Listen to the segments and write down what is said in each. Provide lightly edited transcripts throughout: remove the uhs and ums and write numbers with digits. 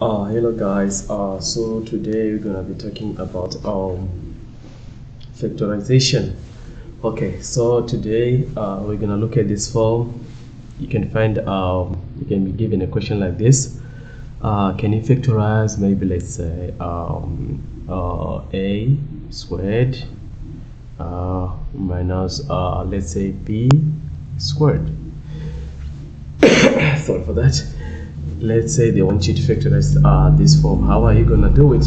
Hello guys. So today we're gonna be talking about factorization. Okay, so today we're gonna look at this form. You can find you can be given a question like this. Can you factorize maybe let's say a squared minus let's say b squared. Sorry for that. Let's say they want you to factorize this form. How are you gonna do it?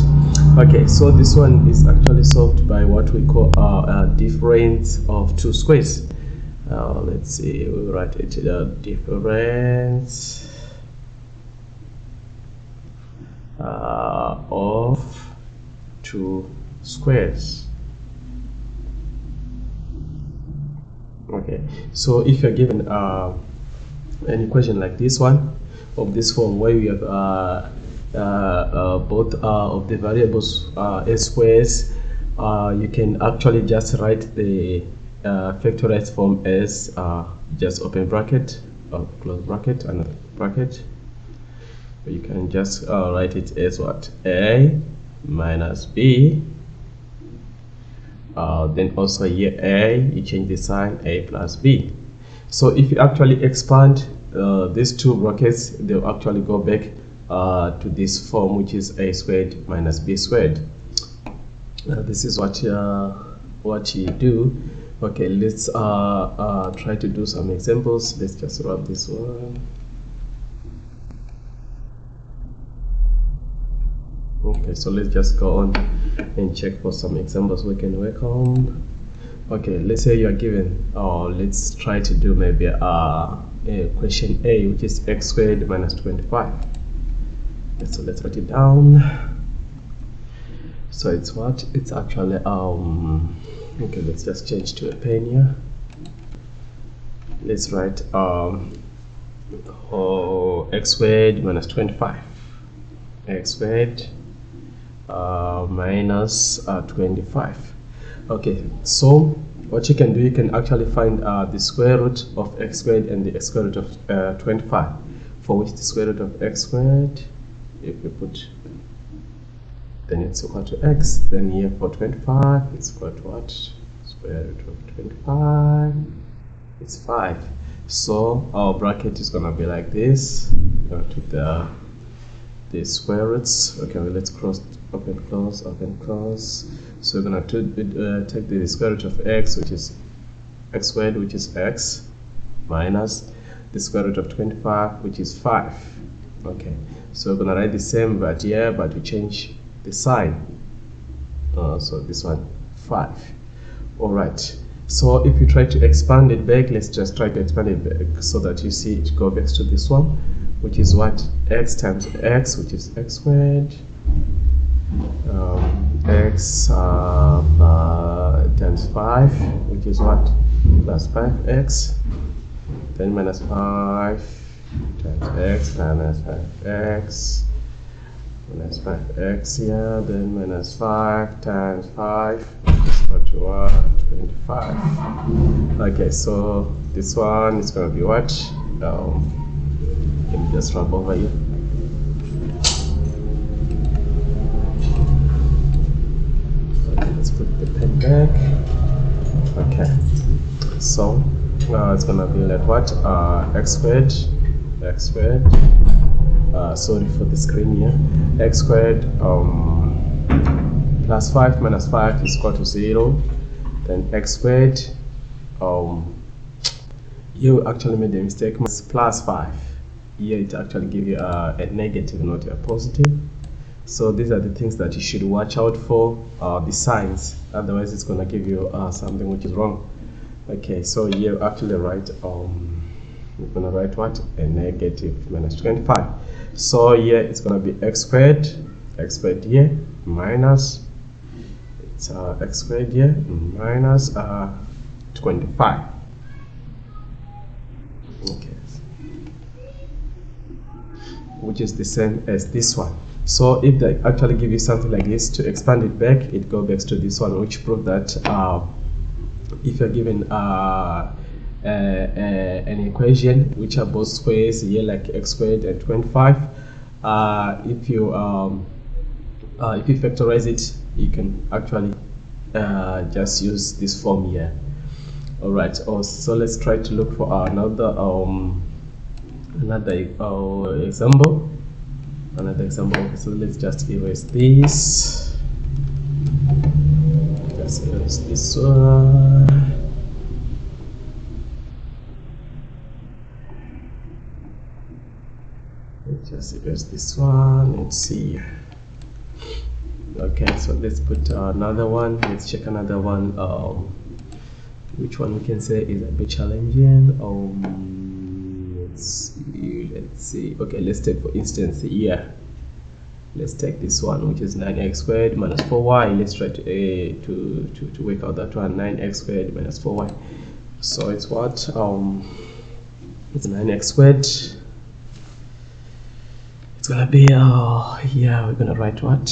Okay, so this one is actually solved by what we call a difference of two squares. Let's see, we'll write it difference of two squares. Okay, so if you're given an equation like this one of this form where you have both of the variables s squares, you can actually just write the factorized form as just open bracket or close bracket and bracket. You can just write it as what? A minus b. Then also here a, you change the sign, a plus b. So if you actually expand these two brackets, they'll actually go back to this form, which is a squared minus b squared. This is what you do. Okay, let's try to do some examples. Let's just rub this one. Okay, so let's just go on and check for some examples we can work on. Okay, let's say you are given, let's try to do maybe question A, which is x squared minus 25. Okay, so let's write it down. So it's what? It's actually okay, let's just change to a pen here. Let's write x squared minus 25. X squared minus 25. Okay, so what you can do, you can actually find the square root of x squared and the square root of 25, for which the square root of x squared, if you put, then it's equal to x, then here for 25 it's equal to what? Square root of 25 is 5. So our bracket is gonna be like this. Go to the square roots. Okay, well, let's cross, open close, open close. So we're going to take the square root of x, which is x squared, which is x, minus the square root of 25, which is 5. Okay, so we're going to write the same but here, but we change the sign. So this one, 5. All right. So if you try to expand it back, let's just try to expand it back so that you see it go back to this one, which is what? X times x, which is x squared. X times 5, which is what? Plus 5x. Then minus 5 times x minus 5x. Minus 5x here. Then minus 5 times 5 is equal to what? 25. Okay, so this one is going to be what? Let me just rub over here. Let's put the pen back. Okay, so it's gonna be like what? X squared. Sorry for the screen here. X squared plus 5 minus 5 is equal to 0. Then x squared. You actually made a mistake. Plus 5. Here it actually give you a negative, not a positive. So these are the things that you should watch out for, the signs, otherwise it's going to give you something which is wrong. Okay, so you actually write, we're going to write what? A negative minus 25. So here it's going to be x squared here, minus, it's x squared here, minus 25. Okay, which is the same as this one. So if they actually give you something like this, to expand it back, it goes back to this one, which proves that if you're given an equation which are both squares here, like x squared and 25, if you factorize it, you can actually just use this form here. All right. So let's try to look for another example. Okay, so let's just erase this. Just erase this one. Let's just erase this one. Let's see. Okay, so let's put another one. Let's check another one. Which one we can say is a bit challenging. Let's see. Okay, let's take for instance here. Let's take this one, which is 9x squared minus 4y. Let's try to work out that one. 9x squared minus 4y. So it's what? It's 9x squared. It's gonna be yeah, we're gonna write what?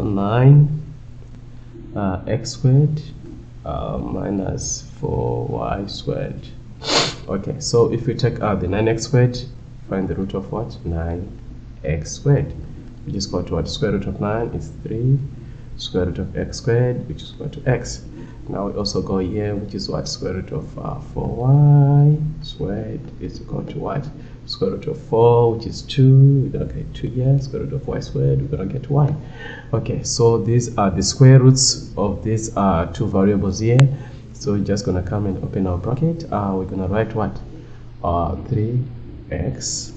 9 x squared minus 4y squared. Okay, so if we take the 9x squared, find the root of what? 9x squared, which is equal to what? Square root of 9 is 3, square root of x squared, which is equal to x. Now we also go here, which is what? Square root of 4y squared is equal to what? Square root of 4, which is 2. We're gonna get 2 here. Square root of y squared, we're gonna get y. Okay, so these are the square roots of these two variables here. So we're just gonna come and open our bracket. We're gonna write what? 3x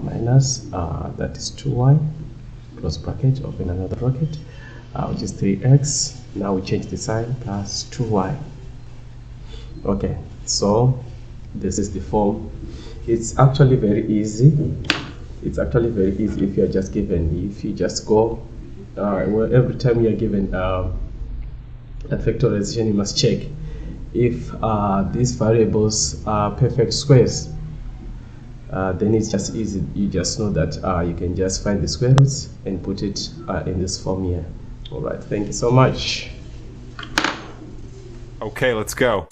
minus that is 2y, close bracket, open another bracket, which is 3x. Now we change the sign, plus 2y. Okay, so this is the form. It's actually very easy. It's actually very easy if you're just given, if you just go, well, every time you're given a factorization, you must check if these variables are perfect squares. Then it's just easy. You just know that you can just find the square roots and put it in this form here. All right, thank you so much. Okay, let's go.